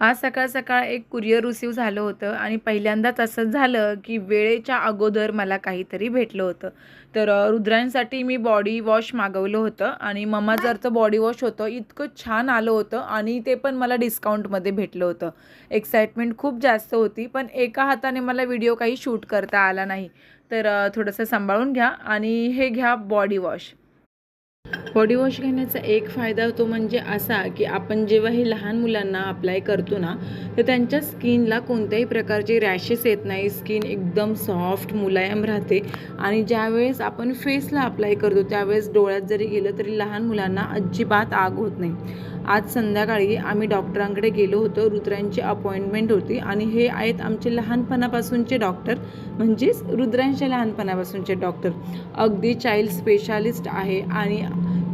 आज सकाळ-सकाळ एक courier receive झालं होतं आणि पहिल्यांदाच असं झालं, की वेळेच्या अगोदर मला काहीतरी भेटलं होतं. तर रुद्रांसाठी मी बॉडी वॉश मागवलं होतं आणि ममाजरचं बॉडी वॉश होतं. इतकं छान आलं होतं आणि ते पण मला डिस्काउंटमध्ये भेटलं होतं. एक्साइटमेंट खूप जास्त होती, पण एका हाताने मला व्हिडिओ काही शूट करता आला नाही. तर थोडंसं सांभाळून घ्या आणि हे घ्या बॉडी वॉश. बॉडी वॉश घेण्याचा एक फायदा तो म्हणजे असा, की आपण जेव्हा हे लहान मुलांना अप्लाय करतो ना, तर त्यांच्या स्किनला कोणत्याही प्रकारचे रॅशेस येत नाही. स्किन एकदम सॉफ्ट, मुलायम राहते आणि ज्यावेळेस आपण फेसला अप्लाय करतो, त्यावेळेस डोळ्यात जरी गेलं तरी लहान मुलांना अजिबात आग होत नाही. आज संध्याकाळी आम्ही डॉक्टरांकडे गेलो होतो. रुद्रांची अपॉइंटमेंट होती आणि हे आहेत आमचे लहानपणापासूनचे डॉक्टर, म्हणजेच रुद्रांच्या लहानपणापासूनचे डॉक्टर. अगदी चाइल्ड स्पेशालिस्ट आहे आणि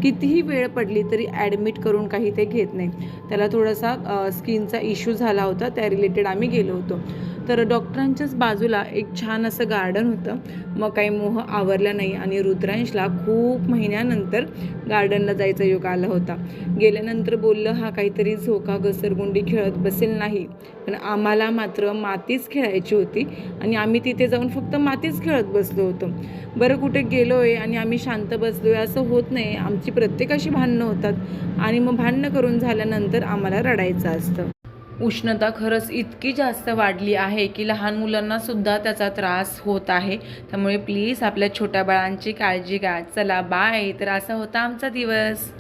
कितीही वेळ पडली तरी ॲडमिट करून काही ते घेत नाही. त्याला थोडासा स्किनचा इश्यू झाला होता, त्या रिलेटेड आम्ही गेलो होतो. तर डॉक्टरांच्याच बाजूला एक छान असं गार्डन होतं. मग काही मोह आवरला नाही आणि रुद्रांशला खूप महिन्यानंतर गार्डनला जायचा योग आला होता. गेल्यानंतर बोललं, हा काहीतरी झोका घसरगुंडी खेळत बसेल नाही, पण आम्हाला मात्र मातीच खेळायची होती आणि आम्ही तिथे जाऊन फक्त मातीच खेळत बसलो होतो. बरं कुठे गेलो आहे आणि आम्ही शांत बसलो आहे असं होत नाही. आमची प्रत्येकाशी भांडणं होतात आणि मग भांडणं करून झाल्यानंतर आम्हाला रडायचं असतं. उष्णता खरंच इतकी जास्त वाढली आहे की लहान मुलांनासुद्धा त्याचा त्रास होत आहे. त्यामुळे प्लीज आपल्या छोट्या बाळांची काळजी घ्या. चला बाय. तर असा होता आमचा दिवस.